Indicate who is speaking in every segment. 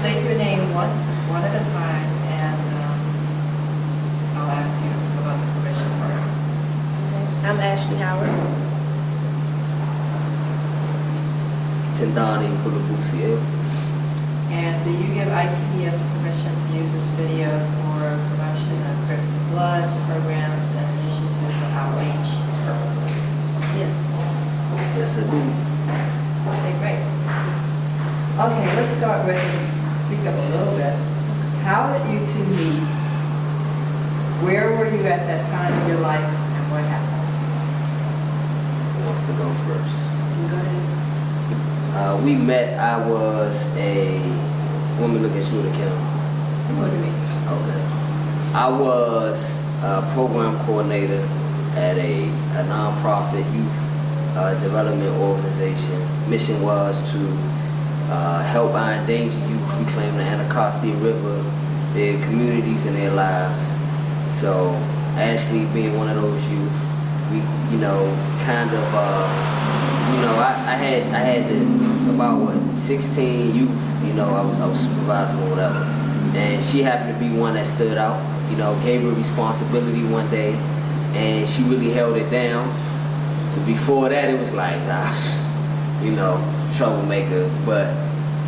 Speaker 1: state your name one at a time, and I'll ask you about the permission part.
Speaker 2: I'm Ashley Howard.
Speaker 3: Tendani Bulabusi.
Speaker 1: And do you give ITBS permission to use this video for promotion of Crips and Bloods programs and initiatives for outreach purposes?
Speaker 2: Yes.
Speaker 3: Yes, I do.
Speaker 1: Okay, great. Okay, let's start with, speak up a little bit. How did you two meet? Where were you at that time in your life, and what happened?
Speaker 3: Who wants to go first?
Speaker 2: Go ahead.
Speaker 3: We met. I was a woman looking at you in the camera.
Speaker 1: Look at me.
Speaker 3: Okay. I was a program coordinator at a nonprofit youth development organization. Mission was to help our endangered youth reclaim the Anacostia River, their communities and their lives. So Ashley being one of those youth, we, kind of, I had about 16 youth, I was supervising or whatever. And she happened to be one that stood out, gave her responsibility one day, and she really held it down. So before that, it was like, troublemaker. But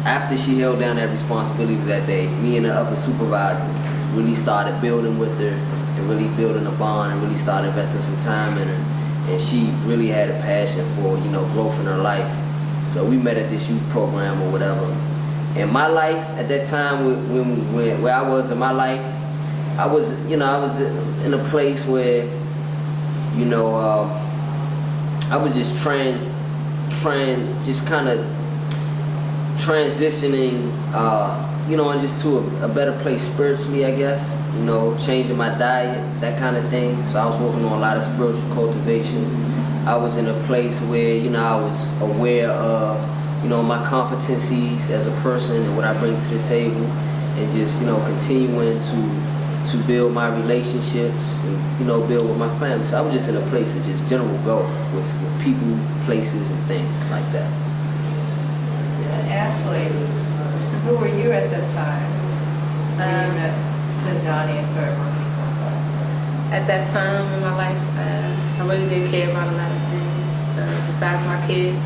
Speaker 3: after she held down that responsibility that day, me and the other supervisor really started building with her and really building a bond and really started investing some time in her. And she really had a passion for, growth in her life. So we met at this youth program or whatever. In my life at that time, where I was in my life, I was in a place where, I was just just kind of transitioning, just to a better place spiritually, I guess. Changing my diet, that kind of thing. So I was working on a lot of spiritual cultivation. I was in a place where, I was aware of, my competencies as a person and what I bring to the table, and just, continuing to build my relationships and, build with my family. So I was just in a place of just general growth with people, places, and things like that.
Speaker 1: And Ashley, who were you at that time when you met Tendani and started working with her?
Speaker 2: At that time in my life, I really didn't care about a lot of things besides my kids.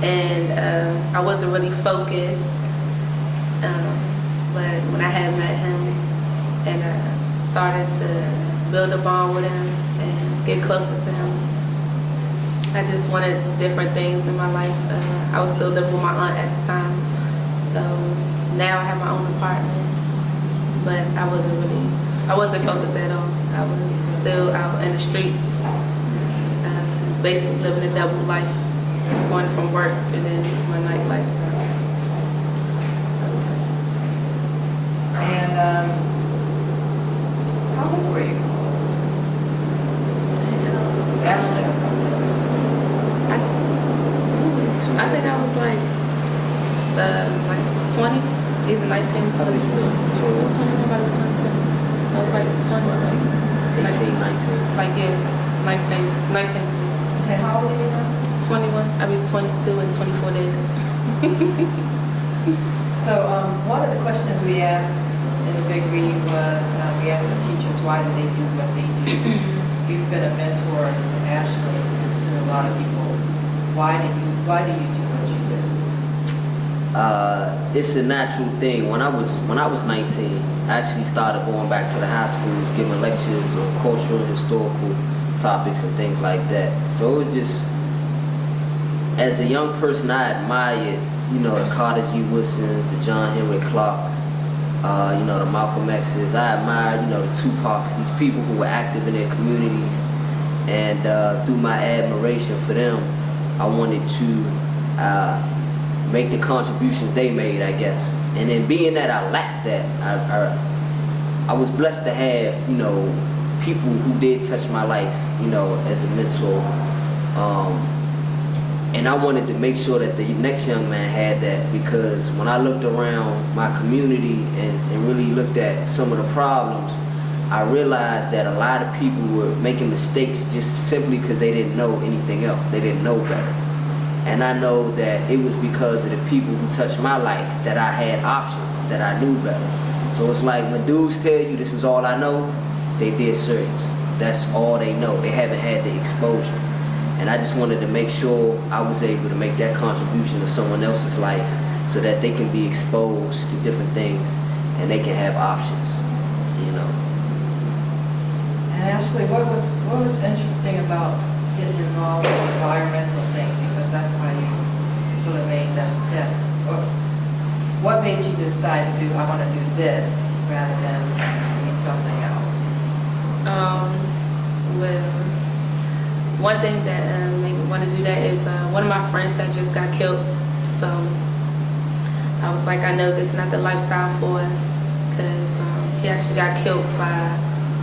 Speaker 2: And I wasn't really focused. But when I had met him and started to build a bond with him and get closer to him, I just wanted different things in my life. I was still living with my aunt at the time. So now I have my own apartment, but I wasn't focused at all. I was still out in the streets, basically living a double life, one from work and then my nightlife. So that was it.
Speaker 1: And how old were you? Ashley?
Speaker 2: I think I was like 20, either 19, 20. 20, about 22. So it's like 20,
Speaker 3: 18, 19.
Speaker 2: Like, yeah, 19.
Speaker 1: Okay, how old are you now?
Speaker 2: 21. I mean 22 in 24 days.
Speaker 1: So one of the questions we asked in the big read was, we asked the teachers why do they do what they do. You've been a mentor to Ashley and to a lot of people. Why do you do what you do?
Speaker 3: It's a natural thing. When I was 19, I actually started going back to the high schools, giving lectures on cultural and historical topics and things like that. So it was just, as a young person, I admired, the Carter G. Woodsons, the John Henry Clarks, the Malcolm X's. I admired, the Tupacs, these people who were active in their communities. And through my admiration for them, I wanted to make the contributions they made, I guess. And then being that I lacked that, I was blessed to have, people who did touch my life, as a mentor. And I wanted to make sure that the next young man had that, because when I looked around my community and really looked at some of the problems, I realized that a lot of people were making mistakes just simply because they didn't know anything else. They didn't know better. And I know that it was because of the people who touched my life that I had options, that I knew better. So it's like when dudes tell you this is all I know, they dead serious. That's all they know. They haven't had the exposure. And I just wanted to make sure I was able to make that contribution to someone else's life so that they can be exposed to different things and they can have options, you know.
Speaker 1: And Ashley, what was interesting about getting involved in the environmental thing, because that's how you sort of made that step. What made you decide to do, I want to do this rather than do something else?
Speaker 2: Well, one thing that made me want to do that is one of my friends had just got killed. So I was like, I know this is not the lifestyle for us, because he actually got killed by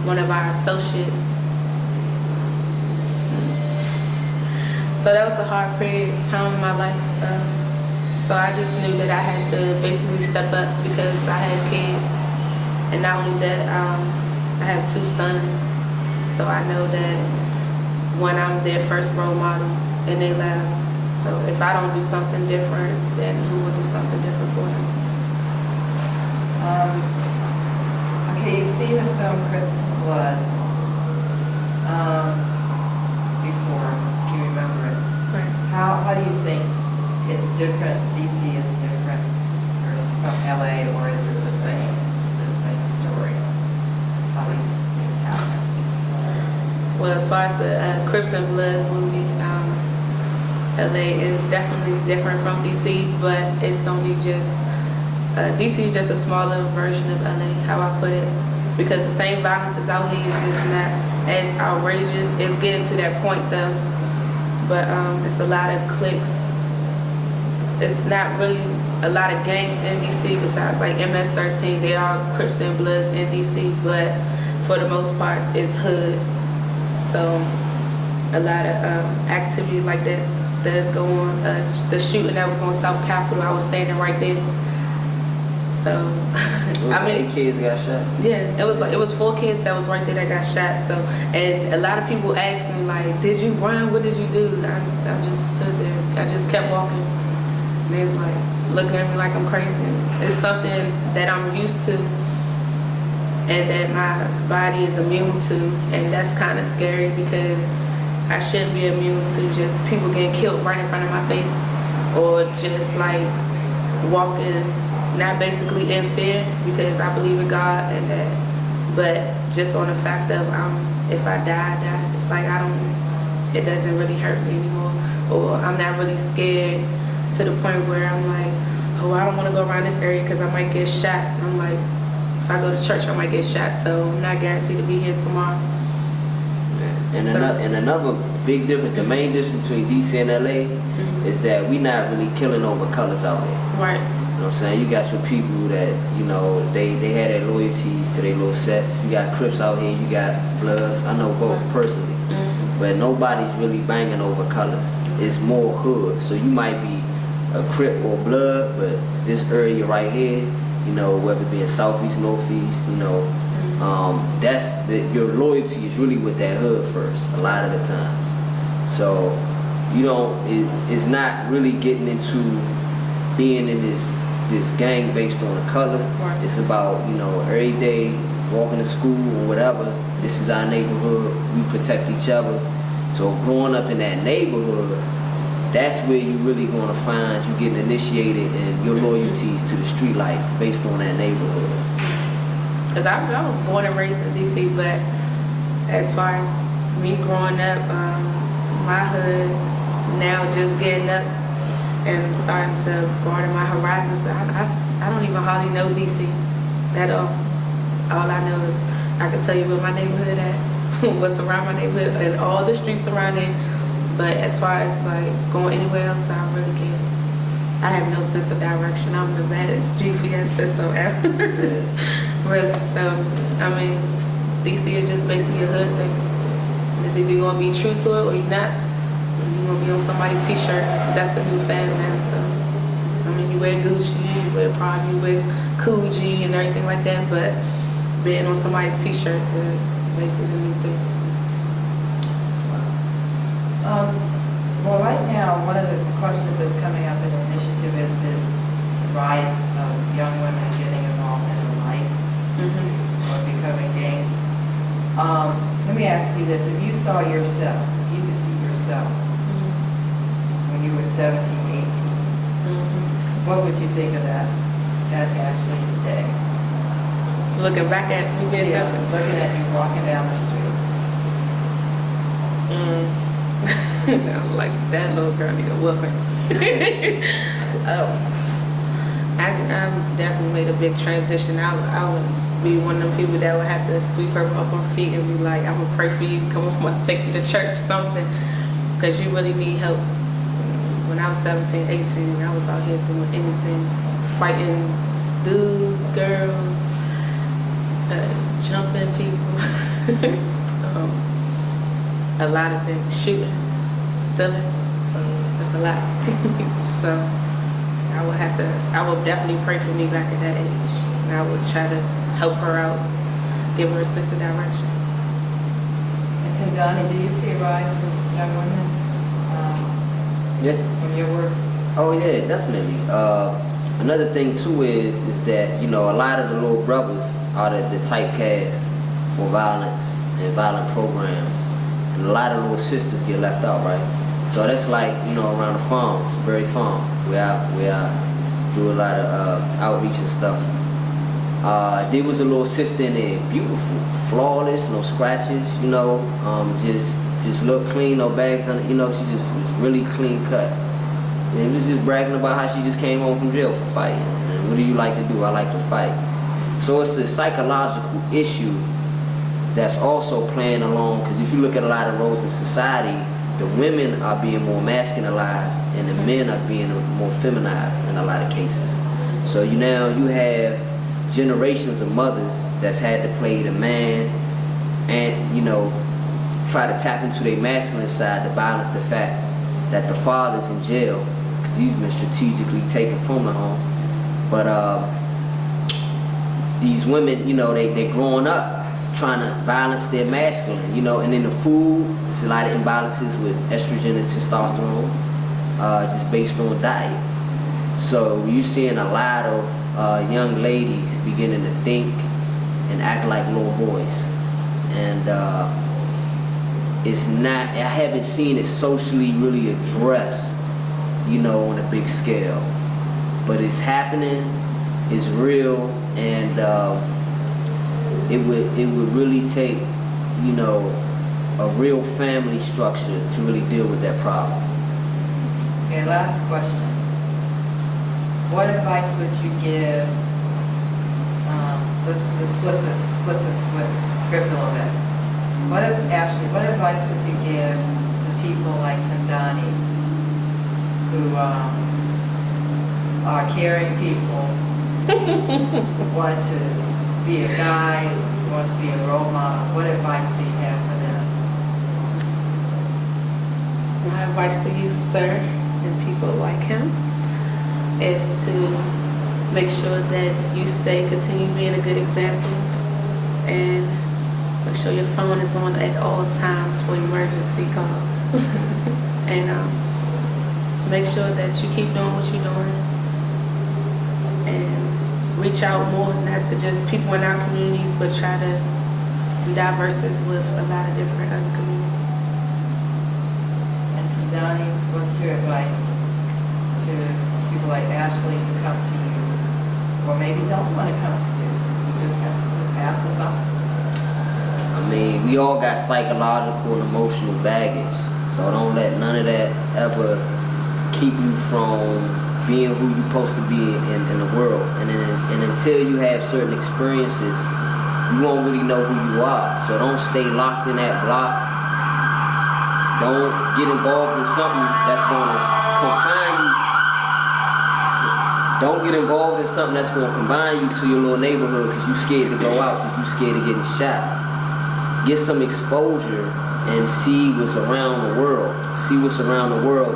Speaker 2: one of our associates. So that was a hard period time in my life. So I just knew that I had to basically step up because I had kids. And not only that, I have 2 sons. So I know that when I'm their first role model in their lives. So if I don't do something different, then who will do something different for them?
Speaker 1: Okay, you've seen the film Crips and Bloods before. Do you remember it?
Speaker 2: Right.
Speaker 1: How do you think it's different? DC is different from LA, or is it the same story? How these things happen?
Speaker 2: Well, as far as the Crips and Bloods movie, LA is definitely different from DC, but it's only just, DC is just a smaller version of LA, how I put it. Because the same violence is out here, it's just not as outrageous. It's getting to that point though, but it's a lot of cliques. It's not really a lot of gangs in DC besides like MS-13, they are Crips and Bloods in DC, but for the most part, it's hoods. So a lot of activity like that does go on. The shooting that was on South Capitol, I was standing right there. So I mean,
Speaker 3: 8 kids got shot.
Speaker 2: yeah, it was 4 kids that was right there that got shot. So, and a lot of people asked me like, "Did you run? What did you do?" I just stood there. I just kept walking. And they was like looking at me like I'm crazy. It's something that I'm used to and that my body is immune to, and that's kind of scary because I shouldn't be immune to just people getting killed right in front of my face, or just like walking, not basically in fear because I believe in God and that, but just on the fact of if I die, I die. It's like it doesn't really hurt me anymore, or I'm not really scared to the point where I'm like, oh, I don't want to go around this area because I might get shot. And I'm like, if I go to church, I might get shot, so I'm not guaranteed to be here tomorrow.
Speaker 3: And another big difference, the main difference between DC and LA is that we not really killing over colors out here.
Speaker 2: Right.
Speaker 3: You know what I'm saying? You got your people that, you know, they had their loyalties to their little sets. You got Crips out here, you got Bloods. I know both personally. But nobody's really banging over colors. It's more hood. So you might be a Crip or Blood, but this area right here, you know, whether it be in Southeast, Northeast, you know, your loyalty is really with that hood first, a lot of the times. So you don't, it's not really getting into being in this gang based on a color.
Speaker 2: Right.
Speaker 3: It's about, you know, every day walking to school or whatever, this is our neighborhood, we protect each other. So growing up in that neighborhood, that's where you really gonna find you getting initiated and your loyalties to the street life based on that neighborhood.
Speaker 2: Because I was born and raised in DC, but as far as me growing up, my hood now just getting up and starting to broaden my horizons. I don't even hardly know DC at all. All I know is I can tell you where my neighborhood at, what's around my neighborhood, and all the streets surrounding. But as far as like going anywhere else, I really can't. I have no sense of direction. I'm the baddest GPS system ever. Really. So, I mean, DC is just basically a hood thing. And it's either you're going to be true to it or you're not. You're going to be on somebody's t-shirt. That's the new fad now. So, I mean, you wear Gucci, you wear Prada, you wear Coogee and everything like that. But being on somebody's t-shirt is basically the new thing. So.
Speaker 1: Well, right now, one of the questions that's coming up in the initiative is the rise of young women getting involved in the light or becoming gangs. Let me ask you this, if you saw yourself, if you could see yourself when you were 17, 18, what would you think of that Ashley today?
Speaker 2: Looking back at me being
Speaker 1: Yeah,
Speaker 2: sensitive.
Speaker 1: looking at you walking down the street.
Speaker 2: I'm like, that little girl need a whooping. I definitely made a big transition. I would be one of them people that would have to sweep her off her feet and be like, I'm gonna pray for you, come on, I'm gonna take you to church, something, because you really need help. When I was 17, 18, I was out here doing anything, fighting dudes, girls, jumping people, a lot of things, shooting, stealing, that's a lot. So I would definitely pray for me back at that age. And I would try to help her out, give her a sense of direction.
Speaker 1: And Tim Donnie, do you see a rise of young women
Speaker 3: Yeah.
Speaker 1: from your work?
Speaker 3: Oh yeah, definitely. Another thing too is that, you know, a lot of the little brothers are the typecast for violence and violent programs, and a lot of little sisters get left out, right? So that's like, you know, around the farms, Berry Farm, where I do a lot of outreach and stuff. There was a little sister in there, beautiful, flawless, no scratches, you know, just look clean, no bags on it, you know, she just was really clean cut. And it was just bragging about how she just came home from jail for fighting. And what do you like to do? I like to fight. So it's a psychological issue that's also playing along, because if you look at a lot of roles in society, the women are being more masculinized and the men are being more feminized in a lot of cases. So you have generations of mothers that's had to play the man and, you know, try to tap into their masculine side to balance the fact that the father's in jail because he's been strategically taken from the home. But these women, you know, they're growing up trying to balance their masculine, you know, and in the food, it's a lot of imbalances with estrogen and testosterone, just based on diet. So you're seeing a lot of young ladies beginning to think and act like little boys. And it's not, I haven't seen it socially really addressed, you know, on a big scale. But it's happening, it's real, and it would really take, you know, a real family structure to really deal with that problem.
Speaker 1: Okay, last question. What advice would you give, let's flip the script a little bit. What advice would you give to people like Tindani who are caring people, want to be a guide, want to be a role model? What advice do you have for them?
Speaker 2: My advice to you, sir, and people like him, is to make sure that you continue being a good example, and make sure your phone is on at all times for emergency calls. And just make sure that you keep doing what you're doing and reach out more, not to just people in our communities, but try to diverse us with a lot of different other communities.
Speaker 1: And to Donnie, what's your advice to people like Ashley who come to you, or maybe don't want to come to you, you just have to pass it by?
Speaker 3: I mean, we all got psychological and emotional baggage, so don't let none of that ever keep you from being who you're supposed to be in the world. And until you have certain experiences, you won't really know who you are. So don't stay locked in that block. Don't get involved in something that's going to confine you. Don't get involved in something that's going to confine you to your little neighborhood because you're scared to go out, because you're scared of getting shot. Get some exposure and see what's around the world. See what's around the world.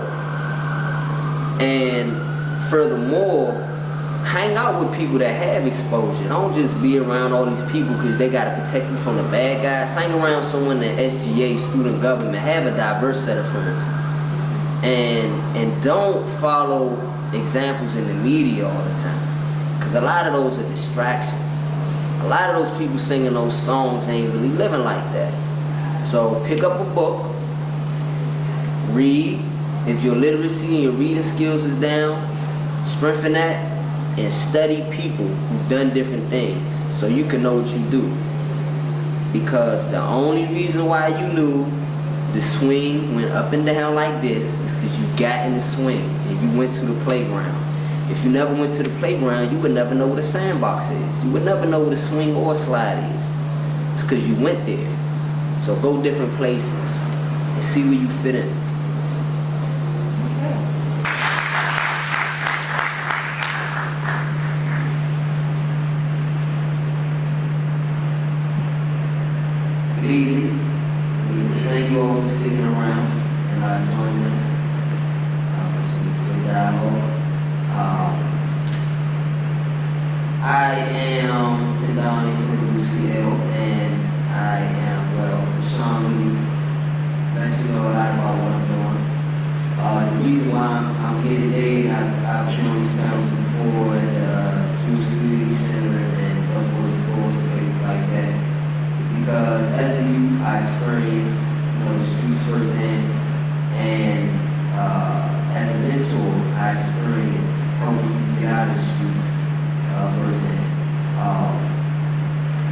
Speaker 3: And furthermore, hang out with people that have exposure. Don't just be around all these people because they got to protect you from the bad guys. Hang around someone at SGA, student government. Have a diverse set of friends. And don't follow examples in the media all the time, because a lot of those are distractions. A lot of those people singing those songs ain't really living like that. So pick up a book, read. If your literacy and your reading skills is down, strengthen that, and study people who've done different things so you can know what you do. Because the only reason why you knew the swing went up and down like this is because you got in the swing and you went to the playground. If you never went to the playground, you would never know what a sandbox is. You would never know what a swing or a slide is. It's because you went there. So go different places and see where you fit in. Good evening. Thank you all for sticking around and joining us for some good dialogue. I am Sidani Luciel, and I am, well, Sean really lets you know a lot about what I'm doing. The reason why I'm here today, I've been on these panels before at the Jewish Community Center and Westwood Sports and places like that. Because as a youth, I experienced, the streets firsthand, and as a mentor, I experienced helping youth get out of the streets firsthand.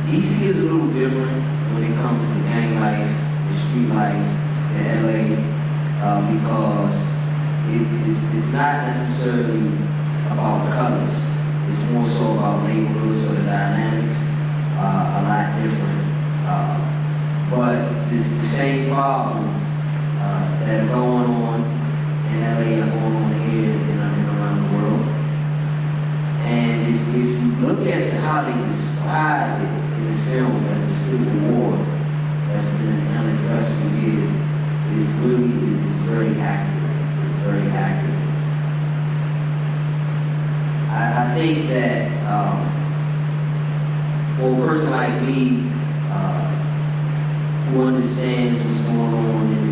Speaker 3: DC is a little different when it comes to gang life and street life in LA, because it's not necessarily about colors. It's more so about neighborhoods, so the dynamics are a lot different. But it's the same problems that are going on in LA are going on here and around the world. And if you look at how they describe it in the film as a civil war that's been unaddressed for years, is very accurate. It's very accurate. I think that for a person like me, who understands what's going on in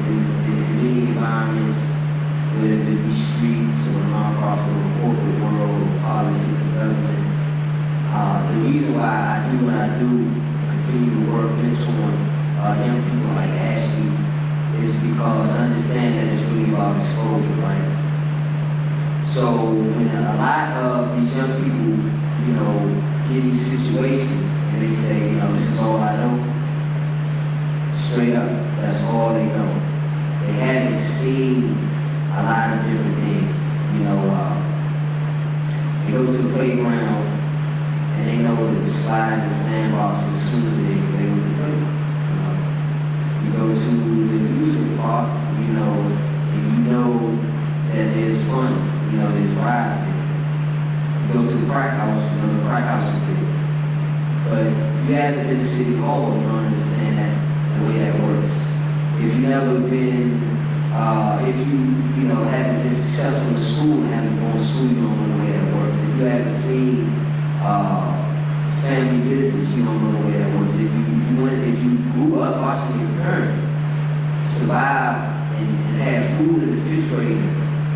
Speaker 3: many environments, whether it be streets or nonprofit or corporate world or politics or government. The reason why I do what I do, continue to work mentoring young people like Ashley, is because I understand that it's really about exposure, right? So when a lot of these young people, get these situations and they say, this is all I know, straight up, that's all they know. They haven't seen a lot of different things. They go to the playground and they know that the slide, the sandbox, and the swings there because they went to the playground. You go to the amusement park, and you know that there's fun, there's rides there. You go to the crack house, the crack house is there. But if you haven't been to City Hall, you don't understand that. The way that works. If you've never been, if you haven't been successful in school and haven't gone to school, you don't know the way that works. If you haven't seen family business, you don't know the way that works. If you grew up watching your parents survive and have food in the refrigerator,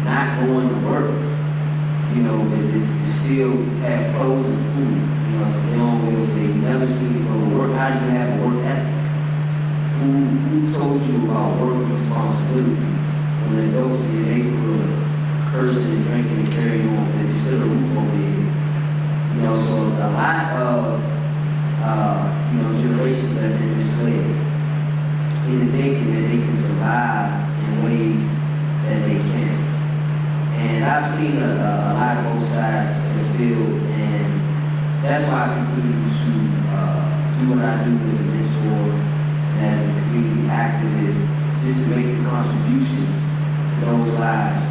Speaker 3: not going to work, but still have clothes and food, because they're on welfare. You never see them go to work. How do you have a work ethic? Who told you about work responsibility when adults in your neighborhood are cursing and drinking and carrying on, and there's still a roof over your head? So a lot of generations have been misled into thinking that they can survive in ways that they can. And I've seen a lot of both sides in the field, and that's why I continue to do what I do as a mentor and as a community activist, just to make the contributions to those lives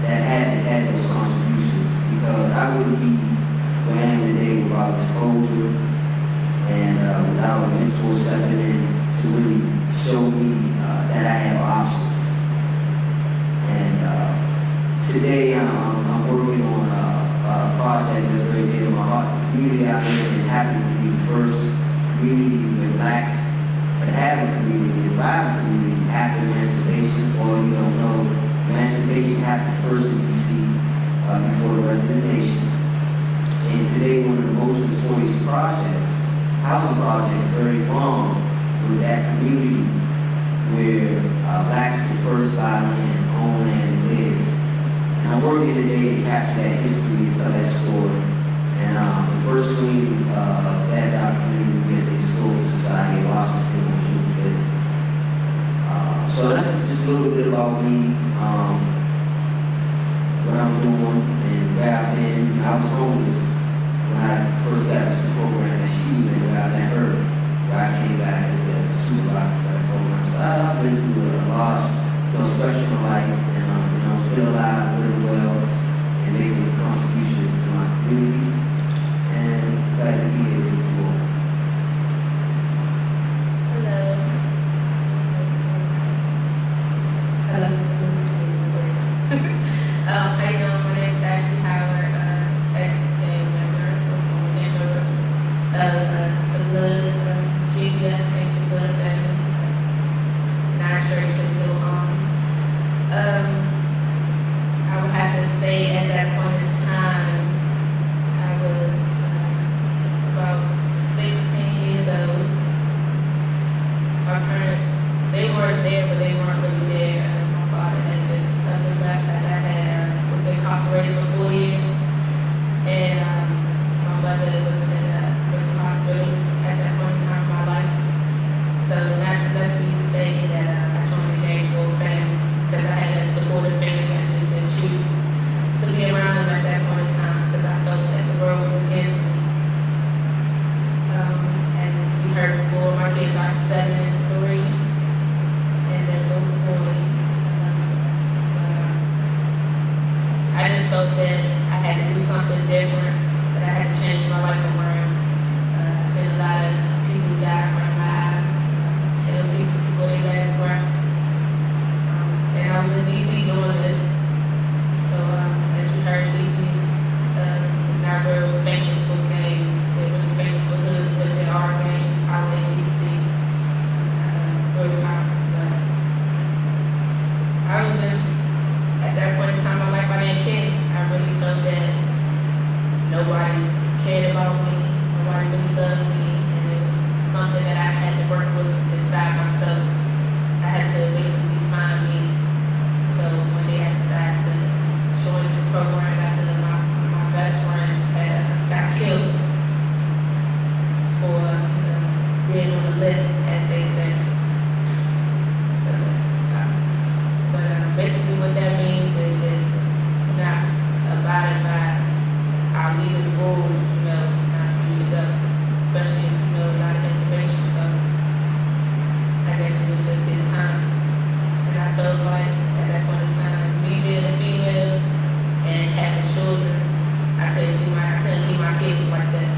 Speaker 3: that haven't had those contributions. Because I wouldn't be where I am today without exposure and without a mentor stepping in to really show me that I have options. And today I'm working on a project that's very dear to my heart. The community I live in happens to be the first community where blacks could have thriving community. A thriving community after emancipation, for all you don't know, emancipation happened first in D.C. Before the rest of the nation. And today, one of the most notorious projects, housing projects, buried from, was that community where blacks could first buy land, own land, and live. And I'm working today to capture that history and tell that story. And the first screening of that documentary will be at the Historical Society of Washington on June 5th. So that's just a little bit about me, what I'm doing, and where I've been. I was homeless when I first got into the program that she was in, where I met her, where I came back as a supervisor for that program. So I've been through a large spectrum of life, and I'm still alive, living well, and making contributions to my community. And glad to be here with you all.
Speaker 2: Hello. Hello. How you doing? My name is Ashley Howard, ex-gang member, former member of the Bloods, GBF, Gangsta Blood family, now straight to the Hill Army. I would have to say at that point in time, I was about 16 years old. My parents, they weren't there, but they weren't really there. My father had just left. Was incarcerated for 4 years, and my mother was in a mental hospital at that point in time in my life. So not to necessarily say that I joined the gang for a family, because I had a supportive family. I just didn't choose to be around them at that point in time because I felt that the world was against me. As you heard before, my kids are 7 and 3, and they're both boys. I just felt that I had to do something different, that I had to change my life around. I've seen a lot of people die in front of my eyes, held people before they last breath. And I was in D.C. doing this. So as you heard, D.C. is not real famous for gangs. They're really famous for hoods, but there are gangs out in D.C. Real powerful. But I was just, at that point in time in my life, I didn't care. I really felt that nobody cared about me, nobody really loved me, and it was something that I had to work with inside myself. I had to basically find me. So one day I decided to join this program after my best friends got killed for being on the list, as they say. The list. But basically what that means is if you're not abiding by our leaders' rules, it's time for you to go, especially if you know a lot of information. So I guess it was just his time. And I felt like at that point in time, me being a female and having children, I couldn't leave my kids like that.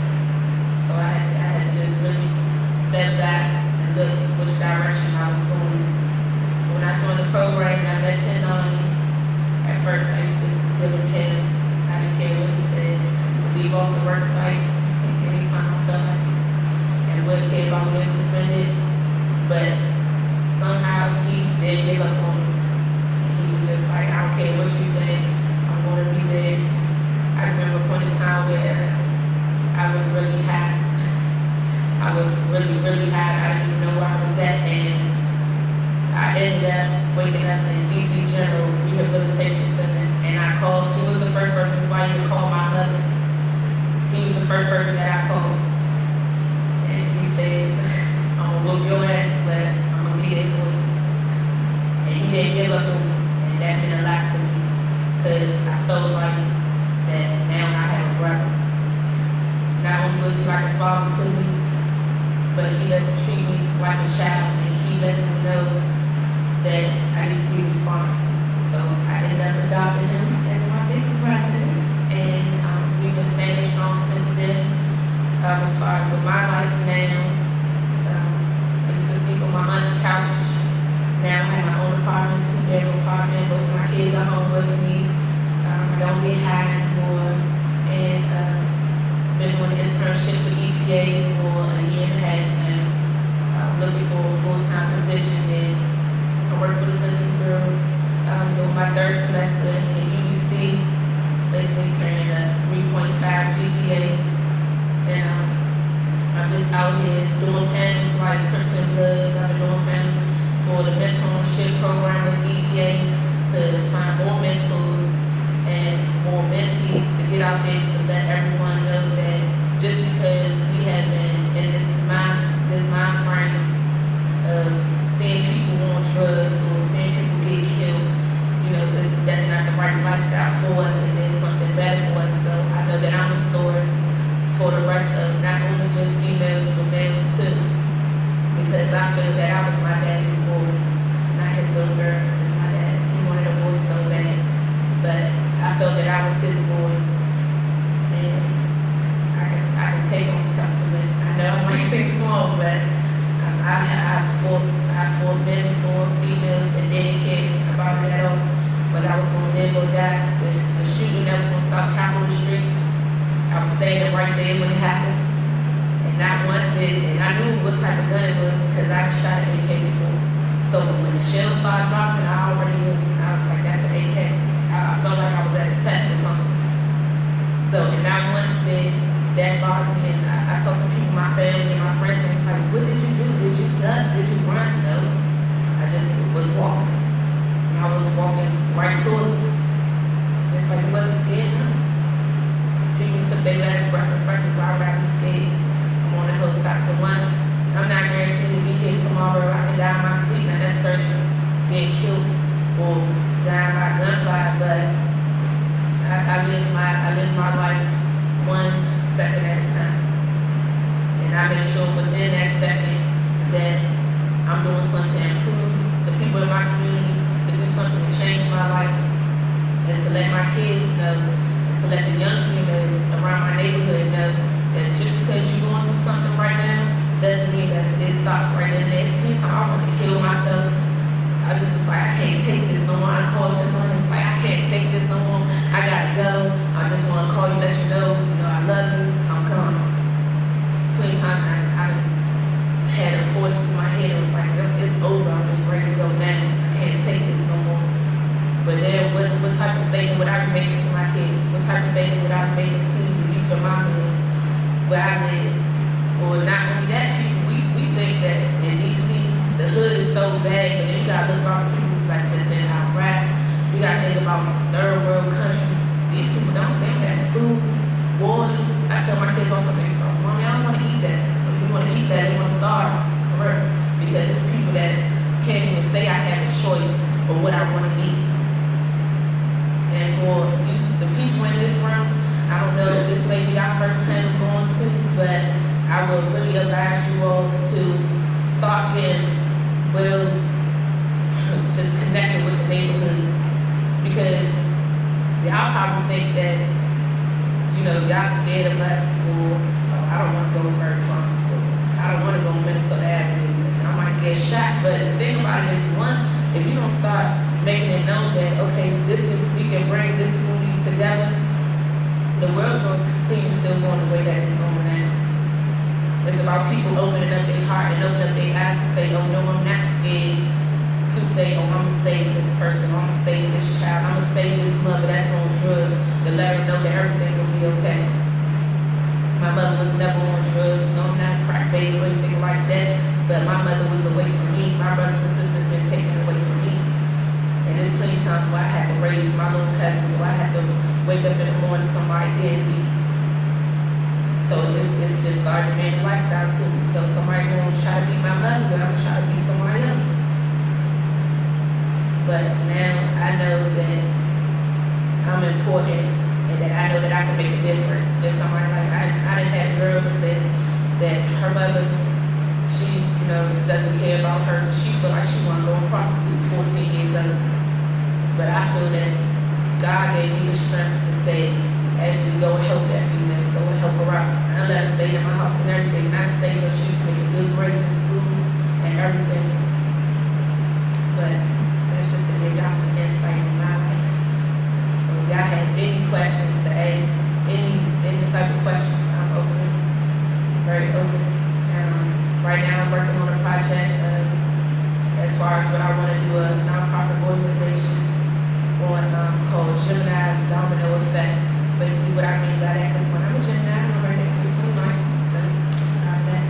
Speaker 2: So I had to just really step back and look which direction I was going. When I joined the program, I met Tenani. At first, I used to give him hell. I didn't care what he said. I used to leave off the work site anytime I felt like it, and wouldn't care about being suspended. But somehow he did give up on me. And he was just like, I don't care what you say, I'm going to be there. I remember a point in time where I was really high. I was really, really high. I didn't even know where I was at, and I ended up waking up in DC General Rehabilitation Center, and I called. He was the first person before I even called my mother. He was the first person that I called, and he said, "I'm gonna whoop your ass, but I'm gonna be there for you." And he didn't give up on me, and that meant a lot to me, because I felt like that now I have a brother. Not only was he like a father to me, but he doesn't treat me like a child, and he lets me know that I need to be responsible. So I ended up adopting him as my big brother, and we've been standing strong since then. As far as with my life now, I used to sleep on my aunt's couch. Now I have my own apartment, 2-bedroom apartment. Both of my kids are home with me. I don't get high anymore, and been doing an internship for EPA for a year and a half now. looking for a full-time position. And I work for the Census Bureau. I'm doing my third semester in the EDC, basically carrying a 3.5 GPA. And I'm just out here doing panels like Crips and Bloods. I've been doing panels for the mentorship program with EPA to find more mentors and more mentees to get out there to let everyone know that just because we have been in this mind frame of seeing people on drugs or seeing people get killed, that's not the right lifestyle for us, and there's something better for us. So I know that I'm a story for the rest of not only just females, but males too. Because I feel that I was my daddy's boy, not his little girl, because my dad, he wanted a boy so bad. But I felt that I was his boy, and I can take him a compliment. I know I might seem small, but I fought men before, females, and didn't care about it at all. Whether I was going to live or die. The shooting that was on South Capitol Street, I was standing right there when it happened. And not once did, and I knew what type of gun it was because I shot an AK before. So when the shells started dropping, I already knew. I was like, that's an AK. I felt like I was at a test or something. So, and not once did that bother me. And I talked to people, my family and my friends, and it's like, what did you do? Did you duck? Did you run? No. I just was walking. And I was walking right towards it. It's like, it wasn't scared, no. People took their last breath in front of me, why would I be scared? On the whole factor one, I'm not guaranteed to be here tomorrow. I can die in my sleep, not necessarily being killed or dying by gunfire, but I live my life 1 second at a time. And I make sure within that second that I'm doing something to improve the people in my community, to do something to change my life, and to let my kids know, and to let the young females around my neighborhood know that just because you're going through something right now doesn't mean that it stops right then and there. Anytime I want to kill myself, I just was like, I can't take this no more. I call someone, it's like, I can't take this no more. I gotta go. I just want to call you, let you know, I love you. I'm gone. It's plenty of times I had a 40 to my head. It was like, it's over. I'm just ready to go now. I can't take this no more. But then, what type of statement would I be making to my kids? What type of statement would I be making to the youth of my hood? Where I live, or not only that, people we think that in DC the hood is so bad, but then you gotta look about the people like this in Iraq. You gotta think about third world countries. These people they don't have food, water. I tell my kids all the time, they say, "Mommy, I don't want to eat that." If you want to eat that, you want to starve for real, because it's people that can't even say I have a choice of what I want to eat. And for you, the people in this room, I don't know if this may be our first panel going to, but I would really advise you all to start getting, just connecting with the neighborhoods. Because y'all probably think that, y'all scared of us, or, I don't want to go to Bird Farm, so I don't want to go on Minnesota Avenue, so I might get shot. But the thing about it is, one, if you don't start making it known that, okay, we can bring this community together, the world's going to continue still going the way that it's going now. It's about people opening up their heart and opening up their eyes to say, oh no, I'm not scared to say, oh, I'm going to save this person, I'm going to save this child, I'm going to save this mother that's on drugs, to let her know that everything will be okay. My mother was never on drugs, no, I'm not a crack baby or anything like that, but my mother was away from me. My brothers and sisters been taken away from me. And there's plenty of times where I had to raise my little cousins, or I had to wake up in the morning, somebody getting beat. So it's just started being a lifestyle to me. So somebody gonna try to be my mother, but I'm gonna try to be somebody else. But now I know that I'm important, and that I know that I can make a difference. There's somebody like, I done had a girl that says that her mother, she, doesn't care about her, so she feel like she wanna go and prostitute 14 years old. But I feel that God gave me the strength to say, actually go and help that female, go and help her out. I let her stay in my house and everything. Not to say that she was making good grades in school and everything. But that's just to give y'all some insight in my life. So if y'all have any questions to ask, any type of questions, I'm open, very open. And right right now I'm working on a project as far as what I want to do, a nonprofit organization on called Gemini's Domino Effect. Basically what I mean by that, because when I'm a Gemini, my birthday's the 29th, so that.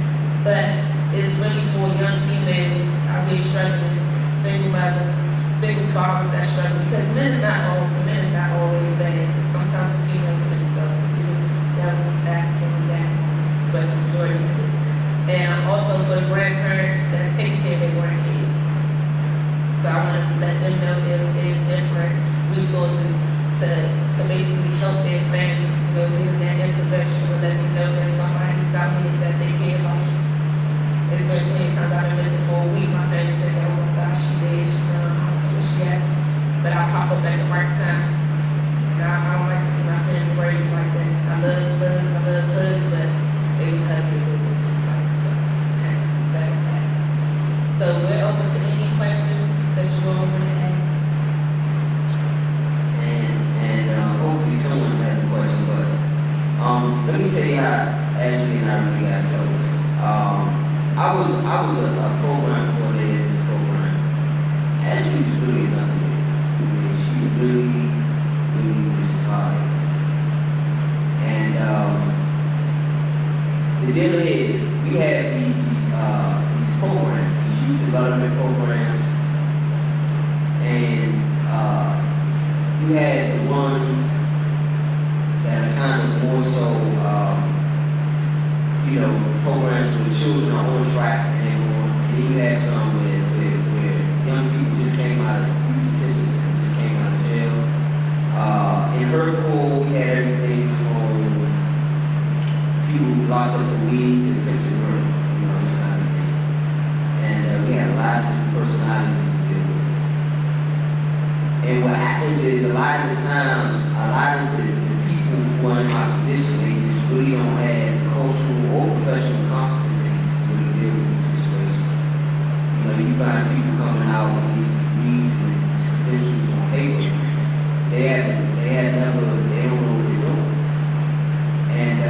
Speaker 2: But it's really for young females out here struggling, single mothers, single fathers that struggle, because the men are not always bad. Sometimes the females say so, devil's acting that, but the majority of it. And also for the grandparents that's taking care of their grandkids. So I want to let them know there's different resources to basically help their families, give them that intervention, or let them know that somebody's out here that they care about you. There's been so many times I've been missing for a week, my family think, oh my gosh, she dead, she gone, I don't know where she at. But I pop up at the right time. And I don't like to see my family worried like that. I love hugs, but they was hugging a little bit too tight, so that. So we're open to any questions that you all want to ask.
Speaker 3: And hopefully someone has a question, but let me tell you how Ashley and I really got close. I was a program coordinator in this program. Ashley was really a young lady. I mean, she really was just hard. And the deal is, we had these programs, these youth development programs, and you had the ones that are kind of more so, programs where children are on track and they're on, and then you had some where young people just came out of youth detention and just came out of jail. In her core, we had everything from people locked up for weed to attempted murder, this kind of thing. And we had a lot of different personalities to deal with. And what happens is, a lot of the times, a lot of the people who are in my position, they just really don't have the cultural or professional competencies to really deal with these situations. You find people coming out with these degrees and these credentials on paper. They don't know what they're doing. And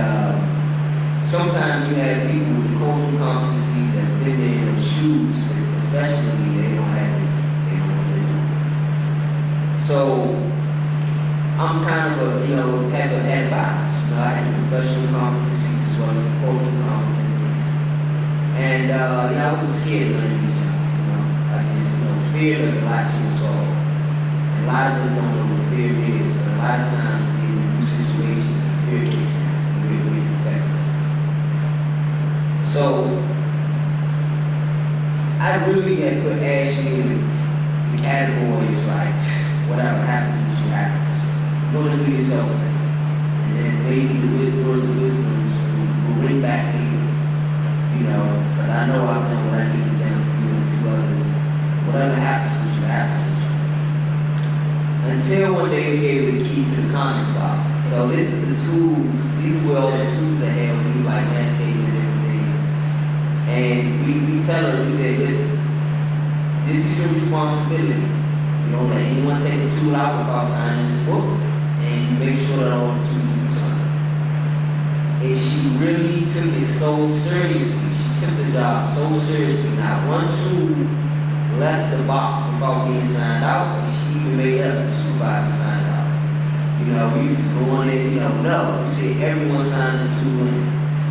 Speaker 3: sometimes you have people with the cultural competencies that's been there in the shoes, but professionally they don't have this, they don't know what they're doing. So I'm kind of had a balance. I had the professional competencies as well as the cultural competencies. And I wasn't scared of any of these jobs. I just fear does a lot to us all. And a lot of us don't know what fear is, but a lot of times we get in new situations and fear kicks in. We're affected. So I really had put Ashley in the category of like, whatever happens, what happens. You're going to do yourself a thing. And then maybe the words of wisdom will ring back later. Because I know I've done what I need to do for you and a few others. Whatever happens with you, happens with you. Until one day we gave the keys to the comments box. So this is the tools, these were all the tools that have when you like landscaping and different things. And we tell her, we say, listen, this is your responsibility. You don't let anyone take the tool out without signing this book. And you make sure that all the tools are returned. And she really took it so seriously. She took the job so seriously. Not one tool left the box without being signed out. And she even made us the supervisor sign out. We just go in there, no. You say everyone signs a tool in.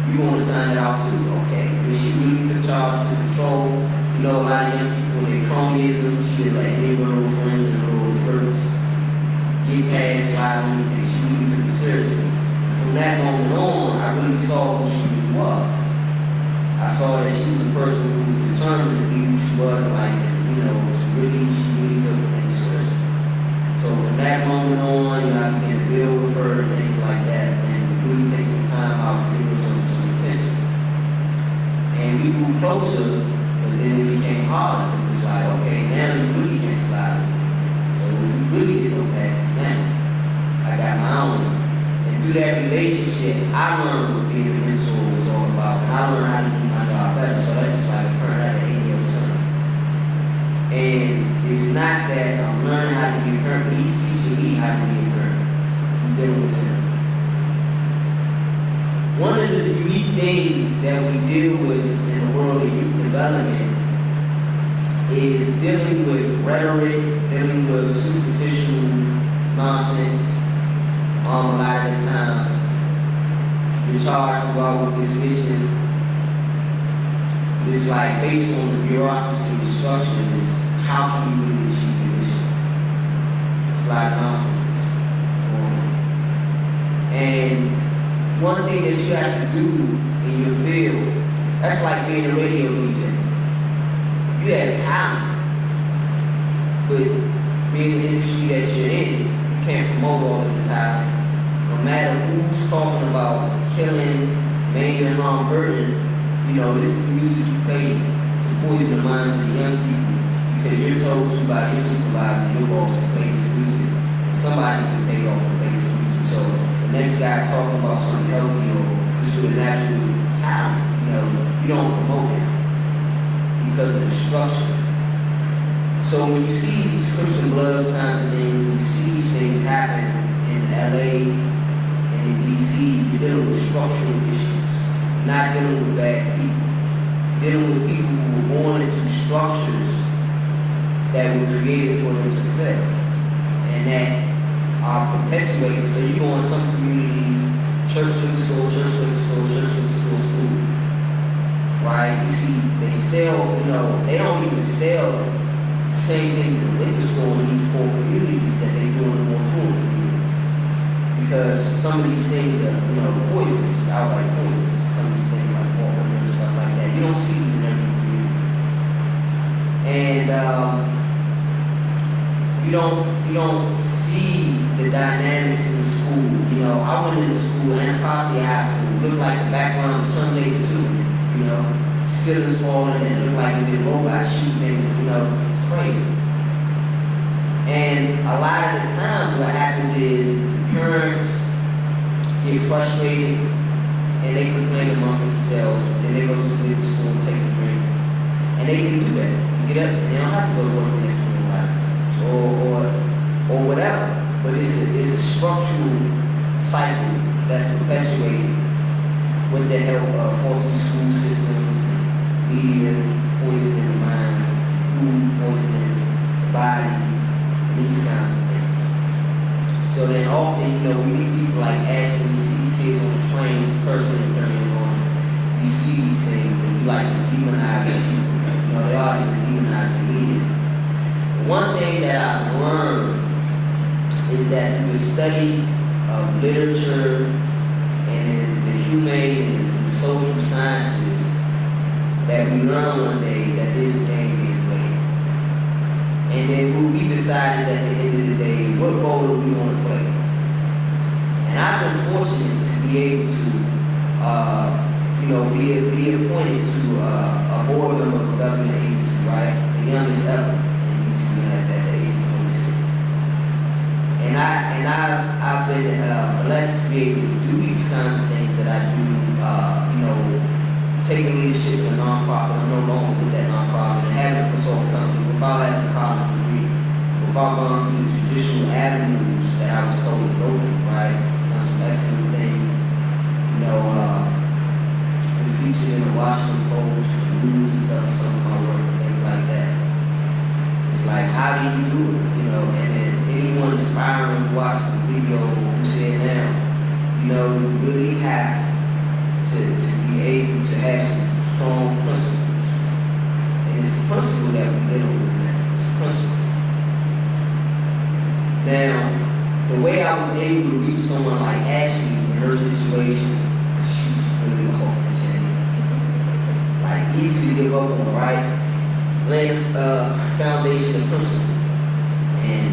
Speaker 3: You want to sign it out too, okay? And she really took charge to control. A lot of young people, their cronyism, she did like any little friends and little flirts. Get past filing, and she really took it seriously. And from that moment on, I really saw who she really was. I saw that she was a person who was determined to be who she was, like, she really took things seriously. So from that moment on, I began to build with her and things like that, and really take some time out to give her some attention. And we grew closer, but then it became harder, because it's like, okay, now you really can't slide with me. So we really did no passing now. I got my own. And through that relationship, I learned what being a mentor was all about. And I learned how to do my job better. So that's just like a parent had an 8-year-old son. And it's not that I'm learning how to be a parent, but he's teaching me how to be a parent. I'm dealing with him. one of the unique things that we deal with in the world of youth development is dealing with rhetoric, dealing with superficial nonsense. A lot of the times, you're charged to go out with this mission. It's like based on the bureaucracy and structure, is how can you really achieve your mission? It's like nonsense. And one thing that you have to do in your field, that's like being a radio DJ. You have talent, but being the industry that you're in, you can't promote all of the talent. No matter who's talking about killing, maiming, and hurting, you know, this is the music you play to poison the minds of the young people because you're told to by your supervisor, your boss, to play this music. Somebody can pay off to play this music. So the next guy talking about something healthy or just with a natural talent, you know, you don't promote him because of the structure. So when you see these Crips and Bloods kinds of things, when you see these things happen in LA and in DC, you're dealing with structural issues, not dealing with bad people, dealing with people who were born into structures that were created for them to fail and that are perpetuated. So you go in some communities, church store, school. Right? You see, they sell, you know, they don't even sell the same things in the liquor store in these poor communities that they do in the more affluent communities. Because some of these things are, you know, poisonous, outright poisonous. Some of these things like water and stuff like that. You don't see these in every community. And you don't see the dynamics in the school. You know, I went into school, Anacostia High School, looked like the background of Terminator 2. You know, ceilings falling and look like a big robot shooting, you know, it's crazy. And a lot of the times what happens is parents get frustrated and they complain amongst themselves, then they go to the store and take a drink. And they can do that. Get up and they don't have to go to work the next 25 times or whatever. But it's a structural cycle that's perpetuated with the help of faulty school systems, media poisoning the mind, food poisoning the body, these kinds of things. So then often, you know, we meet people like Ashley, we see these kids on the trains cursing and carrying on. We see these things and we like to demonize the people. You know, they are even demonizing media. One thing that I've learned is that through the study of literature and in the humane and social sciences, that we learn one day that this game being played. And then what we decide is at the end of the day, what role do we want to play? And I've been fortunate to be able to, you know, be appointed to a board member of a government agency, right? The youngest ever in UC at the age of 26. And I've been blessed to be able to do these kinds of things that I do, you know, taking leadership in a nonprofit. I'm no longer with that nonprofit and having a consulting company without having a college degree, without going through the traditional avenues that I was told to go through, right? Done some excellent things, you know, been featured in the Washington Post, the news and stuff for some of my work, things like that. It's like, how do you do it, you know? And then anyone aspiring to watch the video who said now, you know, you really have to be able to have some strong principles. And it's a principle that we're dealing with now. It's a principle. Now, the way I was able to reach someone like Ashley in her situation, she was really hoping, like easy to give up on, right? Laying a foundation of principle and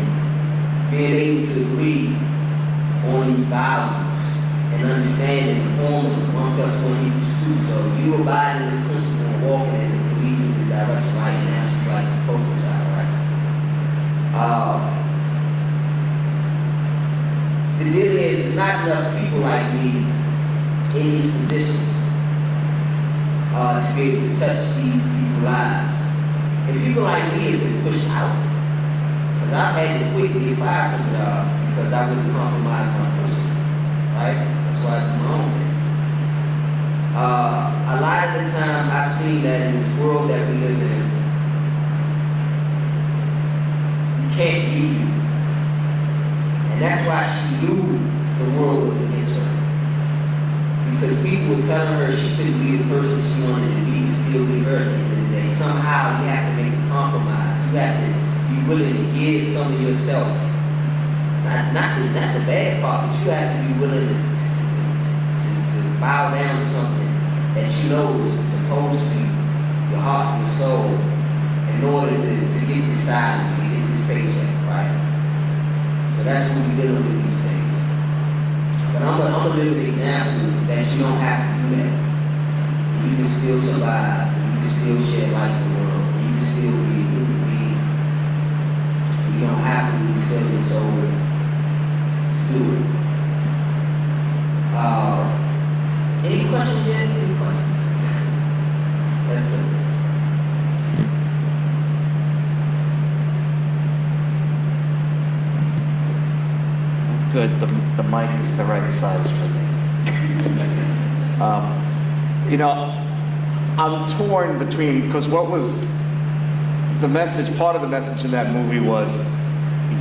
Speaker 3: being able to agree on these values and understanding the formula 1+1=2. So you abide in this principle and walking in and believing in this direction, right? And that's just like this poster child, right? The deal is, it's not enough people like me in these positions to be able to touch these people's lives. And people like me have been pushed out. Because I've had to quit and get fired from jobs because I wouldn't compromise my principle. Right? That's why I do my own thing. seen that in this world that we live in, you can't be you. And that's why she knew the world was against her. Because people were telling her she couldn't be the person she wanted to be, still be her at the end of the day. Somehow you have to make a compromise. You have to be willing to give some of yourself. Not the bad part, but you have to be willing to bow down to something that you know is supposed to be your heart, your soul, in order to get this salary, to get this paycheck, right? So that's what we're dealing with these days. But I'm a living example that you don't have to do that. You can still survive, you can still shed light in the world, you can still be a human being. So you don't have to be selling your soul to do it. Any questions yet? Any questions? That's it.
Speaker 4: Good, the mic is the right size for me. You know, I'm torn between, because what was the message, part of the message in that movie was,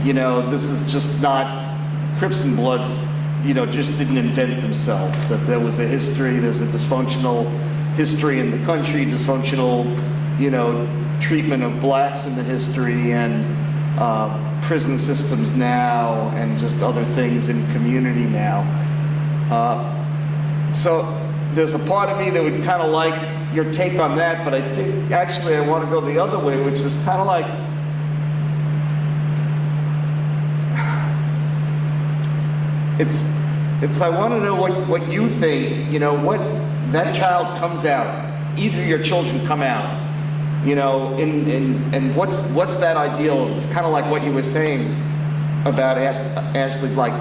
Speaker 4: you know, this is just not, Crips and Bloods, you know, just didn't invent themselves, that there was a history, there's a dysfunctional history in the country, dysfunctional, you know, treatment of blacks in the history, and prison systems now, and just other things in community now. So there's a part of me that would kind of like your take on that, but I think actually I want to go the other way, which is kind of like, it's I want to know what you think, you know, what that child comes out, either your children come out, you know, and what's that ideal? It's kind of like what you were saying about Ashley, like,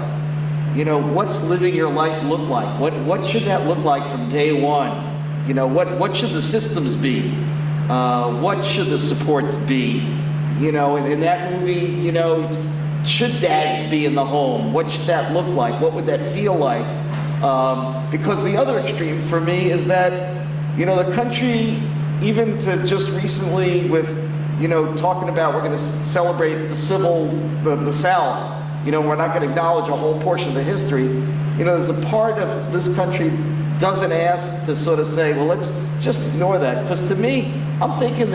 Speaker 4: you know, what's living your life look like? What should that look like from day one? You know, what should the systems be? What should the supports be? You know, and in that movie, you know, should dads be in the home? What should that look like? What would that feel like? Because the other extreme for me is that, you know, the country, even to just recently with, you know, talking about we're going to celebrate the South, you know, we're not going to acknowledge a whole portion of the history. You know, there's a part of this country doesn't ask to sort of say, well, let's just ignore that. Because to me, I'm thinking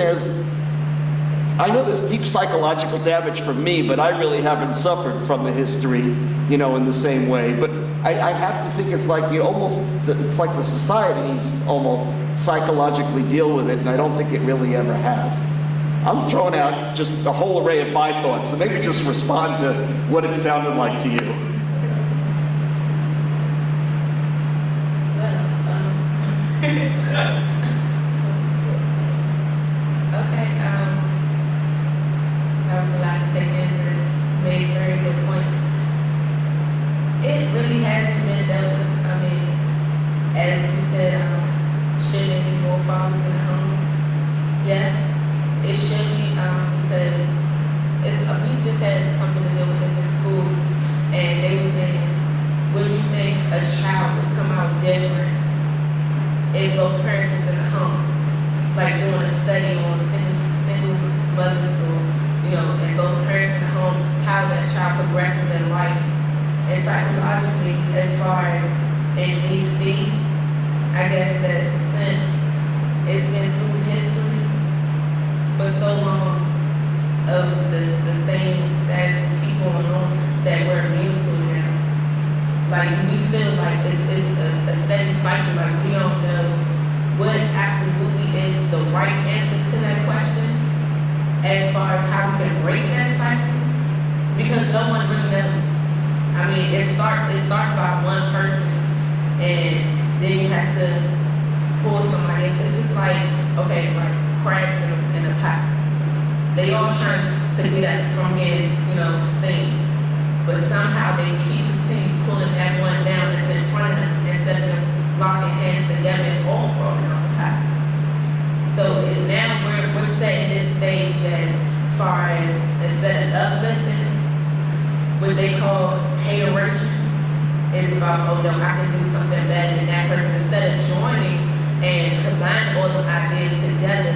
Speaker 4: I know there's deep psychological damage for me, but I really haven't suffered from the history, you know, in the same way. But I have to think it's like it's like the society needs to almost psychologically deal with it, and I don't think it really ever has. I'm throwing out just a whole array of my thoughts, so maybe just respond to what it sounded like to you.
Speaker 2: Okay, that was a lot to take in and made very good points. It really hasn't been dealt with. I mean, as you said, should there be more fathers in the home? Yes, it should be, because we just had something to deal with this in school, and they were saying, would you think a child would come out different if both parents was in the home? Like doing a study on single mothers, or, you know, and both parents in the home, how that child progresses in life. And psychologically, as far as in DC, I guess that since it's been through history for so long of the same status people on that we're immune to now. Like, we feel like it's a steady cycle, like we don't know what absolutely is the right answer to that question as far as how we can break that cycle, because no one really knows. I mean, it starts by one person, and then you have to pull somebody. It's just like, okay, like crabs in a pot. They all trying to get that from getting, you know, sting, but somehow they keep continuing pulling that one down that's in front of them instead of them locking hands together and all falling off the pot. So now we're setting this stage as far as instead of uplifting, what they call hateration is about, oh no, I can do something better than that person. Instead of joining and combining all the ideas ideas together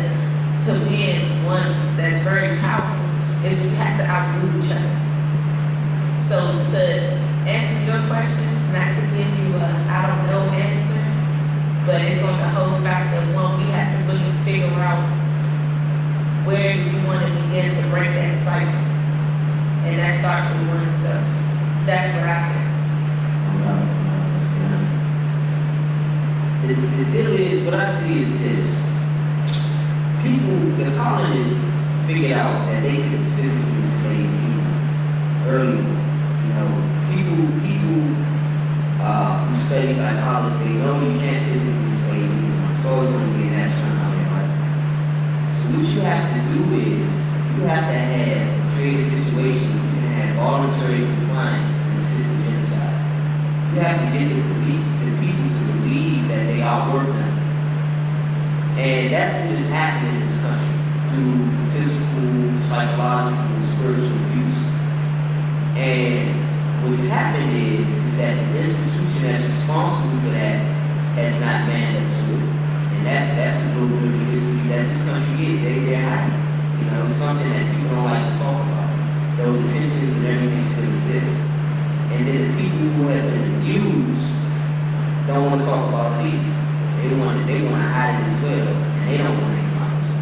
Speaker 2: to being one that's very powerful is we have to outdo each other. So to answer your question, not to give you a I don't know answer, but it's on the whole fact that one, we have to really figure out where do we want to begin to break that cycle. And that starts with oneself. That's what I think.
Speaker 3: The deal is, what I see is this. People, the colonists figured out that they could physically enslave people early. You know, people who study psychology, they know you can't physically enslave anyone. It's always going to be an abstract out there, right? So what you have to do is, you have to create a situation where you can have voluntary compliance and assisted genocide. You have to get the people to believe that they are worth nothing. And that's what is happening in this country through physical, psychological, spiritual abuse. And what's happened is that the institution that's responsible for that has not manned up to it. And that's a little bit of history that this country is. They're hiding. You know, it's something that people don't like to talk about. Though the tensions and everything still exist. And then the people who have been abused don't want to talk about it either. They want to hide it as well, and they don't want to acknowledge it.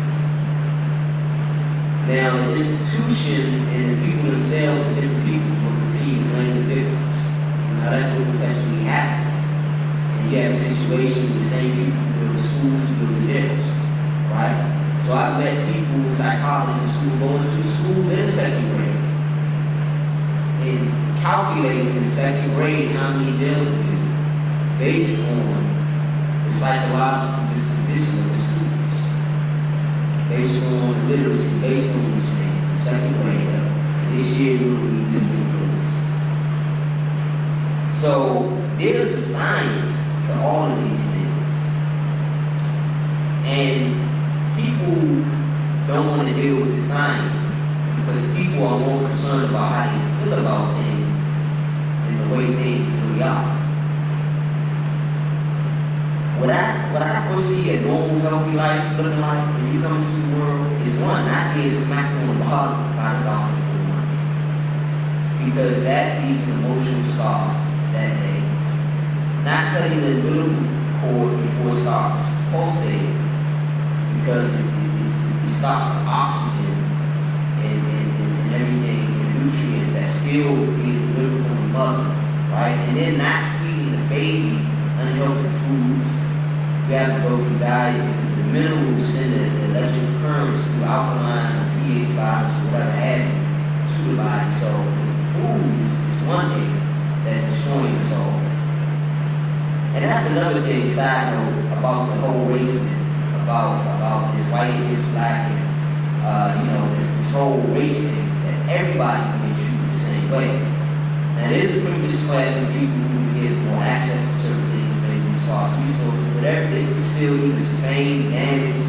Speaker 3: Now, the institution and the people themselves and different people will continue to blame the victims. Now, that's what eventually happens. And you have a situation where the same people build the schools, build the jails, right? So I've met people, psychologists, who go into schools in second grade and calculating in second grade how many jails we build based on the psychological disposition of the students, based on the literacy, based on these things, in second grade. And this year we're going to need this many prisons. So there's a science to all of these things. And people don't want to deal with the science because people are more concerned about how they feel about things than the way things really are. What I foresee a normal, healthy life looking like when you come into the world is one, not being smacked on the bottom by the doctor for money. Because that leaves an emotional scar that day. Not cutting the umbilical cord before it starts pulsating because it stops the oxygen and everything, and the nutrients that still being delivered from the mother, right? And then not feeding the baby unhealthy foods. You have to go through diet because the minerals send the electric currents through alkaline or pH bottles or whatever have you to the body. So the food is one thing that's destroying the soul. And that's another thing, side note, about the whole race myth, about this white, this black, and this whole race thing, that everybody's being treated the same way. Now there's a privileged class of people who get more access to certain things, resources, whatever, they can still eat the same damaged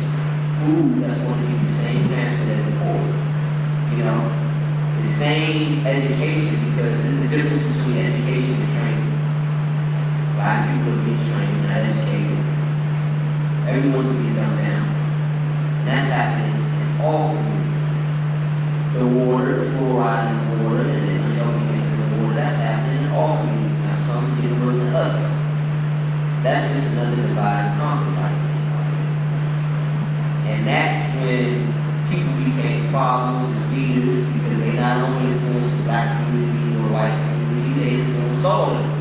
Speaker 3: food that's going to give you the same cancer as the poor. You know, the same education, because there's a difference between education and training. A lot of people are being trained, not educated. Everyone's being dumbed down. And that's happening in all communities. The water, the fluoride in the water, and the unhealthy things in the water, that's happening in all communities. Now some get worse than others. That's just another divide and conquer type thing. And that's when people became problems as leaders because they not only influenced the black community or the white community, they influenced all of them.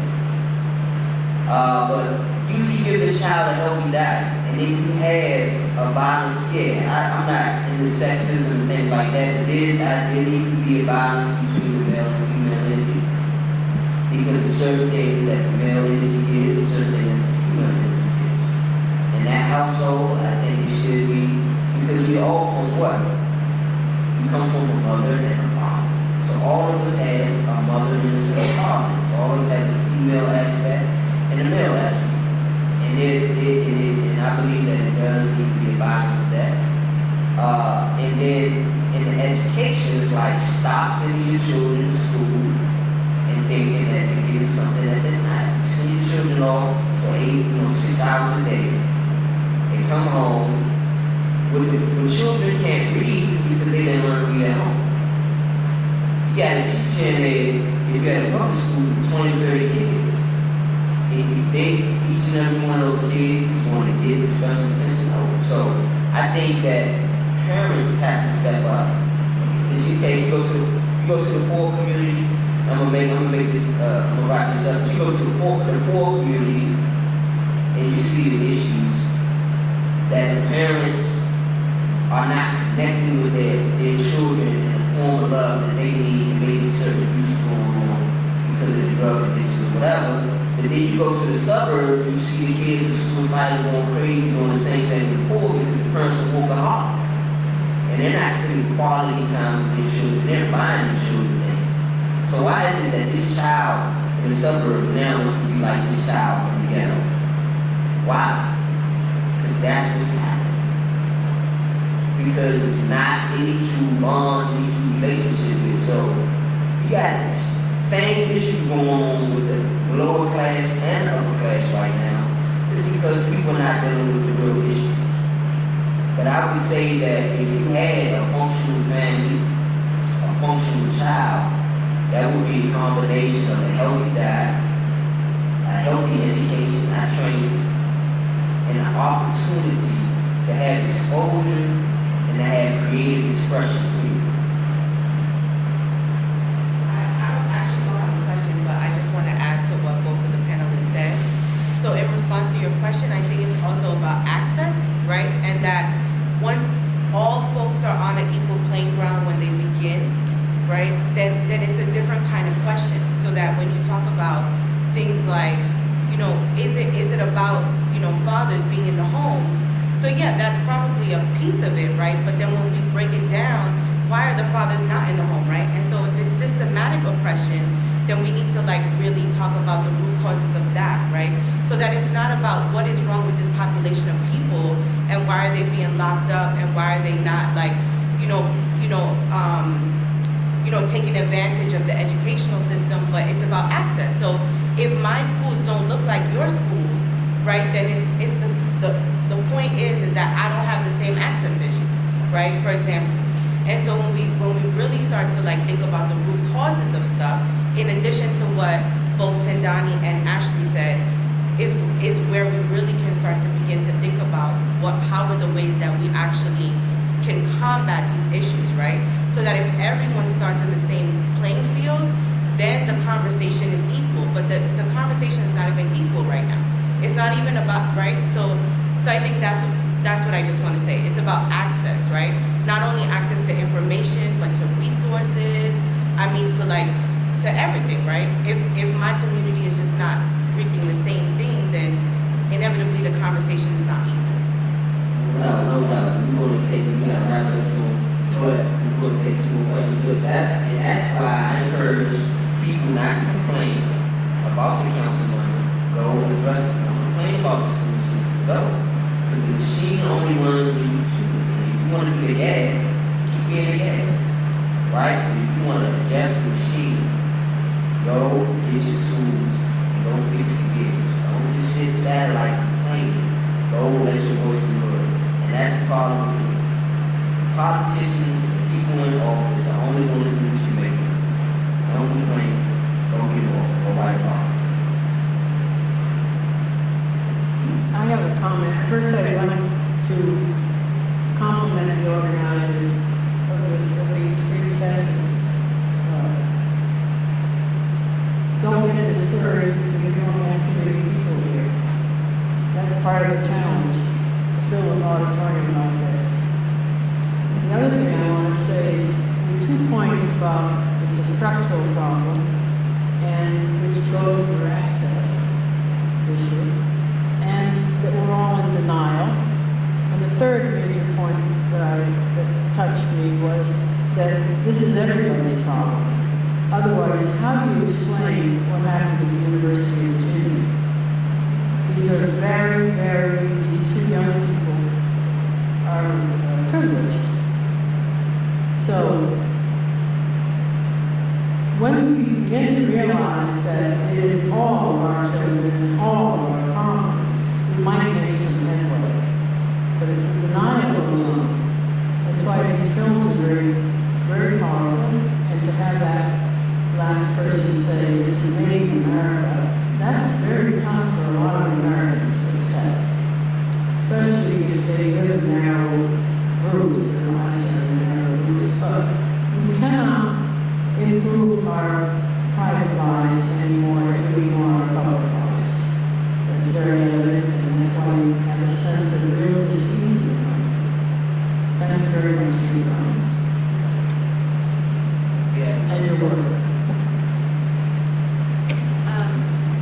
Speaker 3: But you give this child a healthy diet, and then you have a balance. Yeah, I'm not into sexism and things like that, but there needs to be a balance between the male and female energy. Because there's certain things that the male energy gives, certain things that the female energy gives. In that household, I think it should be, because we all from what? We come from a mother and a father. So all of us has a mother and a father. So all of us has a female aspect and a male aspect. And I believe that it does need to be a balance of that. And then in the education, it's like stop sending your children to school and thinking that they're getting something that they're not. Send your children off for 6 hours a day. They come home, when children can't read, it's because they didn't learn to read at home. You got a teacher in there, if you're at a public school, 20, 30 kids. And you think each and every one of those kids is going to get special attention over. So I think that parents have to step up. Because you go to the poor communities. I'm gonna make this. I'm gonna wrap this up. You go to the poor communities, and you see the issues that the parents are not connecting with their children in the form of love that they need, and maybe certain abuse going on because of the drug addiction or whatever. But then you go to the suburbs, you see the kids are suicidal, going crazy, doing the same thing with the poor because the parents are workaholics. And they're not spending quality time with their children, they're buying their children things. So why is it that this child in the suburbs now wants to be like this child in the ghetto? Why? Because that's what's happening. Because it's not any true bonds, any true relationship here. So you got same issues going on with the lower class and upper class right now. It's because people are not dealing with the real issues. But I would say that if you had a functional family, a functional child, that would be a combination of a healthy diet, a healthy education, not training, and an opportunity to have exposure and to have creative expression freedom.
Speaker 5: I actually don't have a question, but I just want to add to what both of the panelists said. So in response to your question, I think it's also about access, right? And that once all folks are on an equal playing ground when they begin, right, then it's a different kind of question. So that when you talk about things like, you know, is it about, you know, fathers being in the home? So yeah, that's probably a piece of it, right? But then when we break it down, why are the fathers not in the home, right? And so if it's systematic oppression, then we need to like really talk about the root causes of that, right? So that it's not about what is wrong with this population of people and why are they being locked up and why are they not like, taking advantage of the educational system, but it's about access. So if my schools don't look like your schools, right, then it's the point is that I don't have the same access issue, right, for example. And so when we really start to like think about the root causes of stuff, in addition to what both Tendani and Ashley said, is where we really can start to begin to think about how are the ways that we actually can combat these issues, right? So that if everyone starts in the same playing field, then the conversation is equal. But the conversation is not even equal right now. It's not even about, right? So I think that's what I just want to say. It's about access, right? Not only access to information, but to resources. I mean, to everything, right? If my community is just not reaping the same thing, then inevitably the conversation is not equal.
Speaker 3: No doubt. We gotta wrap up soon. But we're going to take two more questions. But that's why I encourage people not to complain about the council money. Go address it. Don't complain about the school system. Go. Because the machine only runs when you fuel it. And if you want to be the gas, keep being the gas. Right? But if you want to adjust the machine, go get your tools and go fix the gears. Don't just sit satellite complaining. Go let your voice be heard. And that's the problem with it. Politicians and people in office are only going to do what you make them. Don't complain. Go get off. Go write laws.
Speaker 6: I have a comment. First, I'd like to compliment the organizers of these 6 segments. Don't get discouraged if you don't have too many people here. That's part of the challenge, to fill an auditorium like this. The other thing I want to say is the 2 points about it's a structural problem, and which goes for access issue, and that we're all in denial. And the third major point that touched me was that this is everybody's problem. Otherwise, how do you explain what happened at the University of Virginia? These are these 2 young people are privileged. So, when we begin to realize that it is all of our children and all of our problems, we might make some headway. But it's the denial of goes on. That's why these films are very, very powerful, and to have that last person say, this is made in America, that's very tough for a lot of Americans to accept. Especially if they live in narrow groups, their lives are in narrow groups. But we cannot improve our private lives anymore if we want our public lives. That's very evident, and that's why we have a sense of real disease in the country. Thank you very much for your comments. And your work.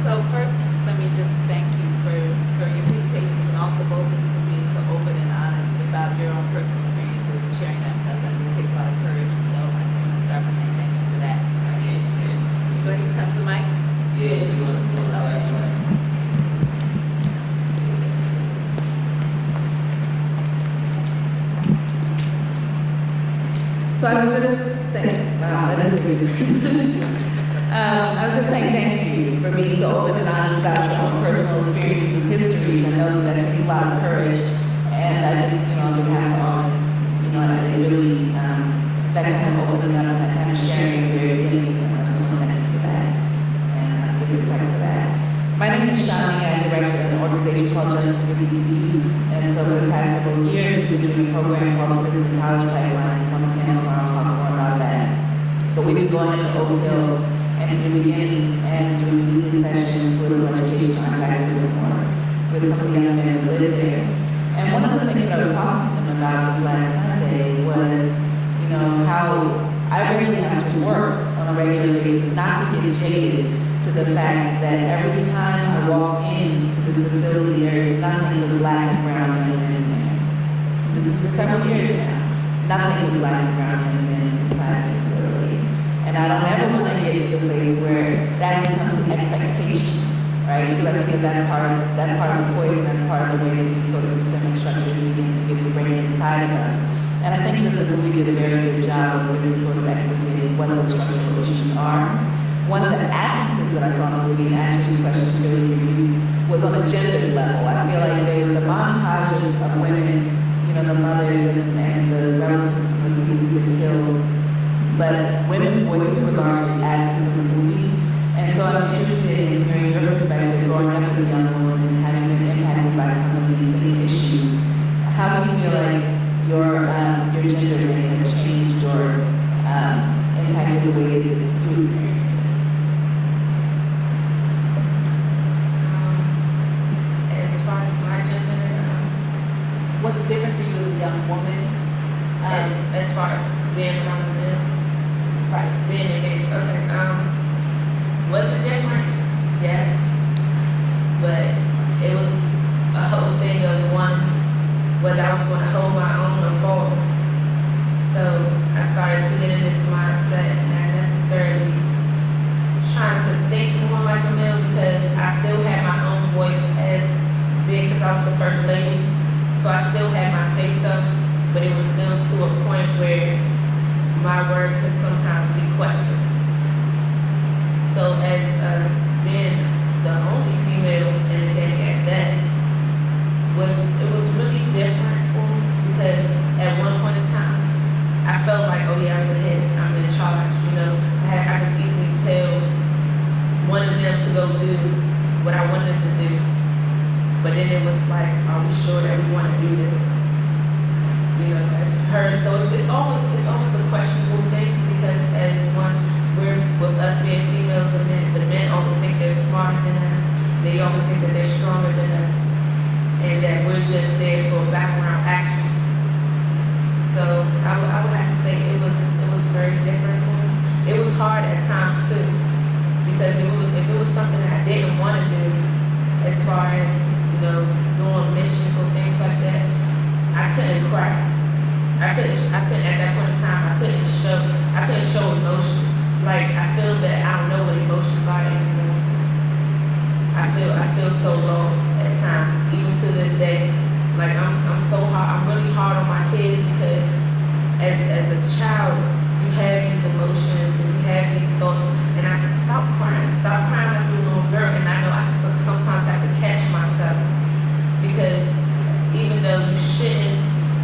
Speaker 7: So first, let me just thank you for your presentations and also both of you for being so open and honest about your own personal experiences and sharing them with us. I think it takes a lot of courage. So I just want to start by saying thank you for that. Do I need to come to the mic?
Speaker 3: Yeah, you want to
Speaker 7: So I was just saying, wow, that is a good I was just saying thank you for being so open and honest about your own personal experiences and histories. I know that takes a lot of courage, and I just, on behalf of all of us, I really, that kind of opening up and that kind of sharing at the very beginning, I just want to thank you for that, and give respect for that. My name is Shani. I direct an organization called Justice for DC Youth, and so for the past several years, we've been doing a program called the Prison College Pipeline. On the panel tomorrow, I'll talk more about that. But we've been going into Oak Hill and to the beginnings and doing weekly sessions with education on activism work with some of the young men who live there. And one of the things that I was talking to them about just last Sunday was, how I really have to work on a regular basis not to get jaded to the fact that every time I walk into this facility, there is nothing but black and brown young men in there. This is for several years now. Nothing but black and brown young men inside this facility. And I don't ever want to get to the place where that becomes an expectation, right? Because I think that's part of the poison, that's part of the way that these sort of systemic structures begin to get ingrained inside of us. And I think that the movie did a very good job of really sort of explicating what those structural issues are. One of the absences that I saw in the movie, and actually these questions really for you, was on a gender level. I feel like there was the montage of women, the mothers and the relatives of some of the people who were killed, but women's voices were largely absent from the movie. And so I'm interested in hearing your perspective growing up as a young woman and having been impacted by some of these same issues. How do you feel like your gender may have changed or impacted the way that you experience it?
Speaker 2: As far as my gender,
Speaker 7: What's different for you as a young woman?
Speaker 2: and as far as being around the males,
Speaker 7: Right.
Speaker 2: being engaged, okay, was it different? Yes. But it was a whole thing of whether I was going to hold my own or fall. So I started to get in this mindset, not necessarily trying to think more like a male, because I still had my own voice as being, because I was the first lady. So I still had my say so, but it was still to a point where my word could sometimes be questioned. So as being the only female in the gang at that, it was really different for me, because at one point in time I felt like, oh yeah, I'm the head, I'm in charge, I could easily tell one of them to go do what I wanted them to do. But then it was like, are we sure that we want to do this? As her, so it's almost a questionable thing, because as with us being females, the men always think they're smarter than us. They always think that they're stronger than us, and that we're just there for background action. So I would have to say it was very different for me. It was hard at times too, because if it was something that I didn't want to do, as far as doing missions or things like that, I couldn't cry. I couldn't at that point in time. I couldn't show emotion. Like, I feel that I don't know what emotions are anymore. I feel so lost at times, even to this day. Like, I'm so hard. I'm really hard on my kids, because as a child, you have these emotions and you have these thoughts, and I said, stop crying like you're a little girl. And I know I sometimes have to catch myself, because even though you shouldn't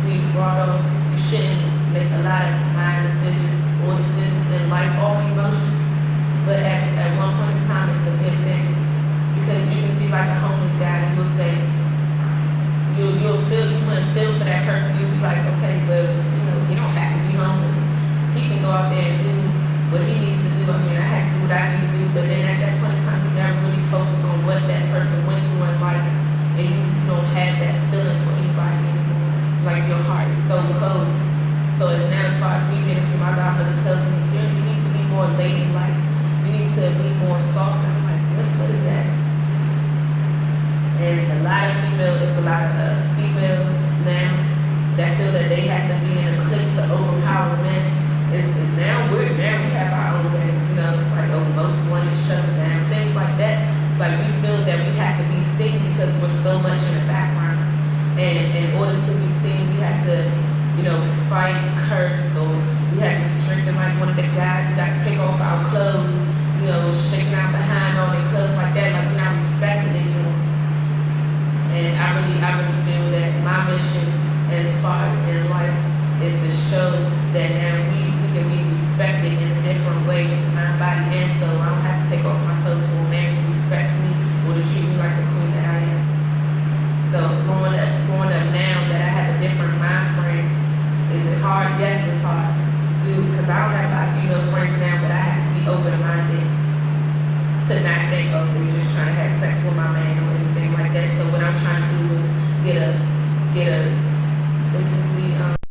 Speaker 2: we brought up, you shouldn't make a lot of mind decisions or decisions in life off emotions. But at one point in time, it's a good thing. Because you can see like a homeless guy, you will say, you wouldn't feel for that person. You'll be like, okay, but he don't have to be homeless. He can go out there and do what he needs to do. I mean, I have to do what I need to do. But then at that point in time, you never really focus on what that person went through in life, and you don't have that feeling for anybody anymore. Like your heart is so cold. So as now, as far as me being from my godmother tells me, you need to be more ladylike. You need to be more soft. I'm like, what is that? And a lot of females now that feel that they have to be in a clique to overpower men. Now we have our own things, it's like, most wanted to shut them down, things like that. Like we feel that we have to be seen because we're so much in the background. And in order to be seen, we have to, fight, curse, or we have to be drinking like one of the guys. We got to take off our clothes, shaking out behind all their clothes like that, like we're not respected anymore. And I really feel that my mission as far as in life is to show that now we can be respected in a different way, mind, body, and soul. I don't have to take off my clothes for a man to respect me or to treat me like the queen that I am. So growing up now that I have a different mind frame, is it hard? Yes, it's hard. Because I don't have a lot of female friends now, but I have to be open-minded to not think, they're just trying to have sex with my man or anything like that. So what I'm trying to do is get a basically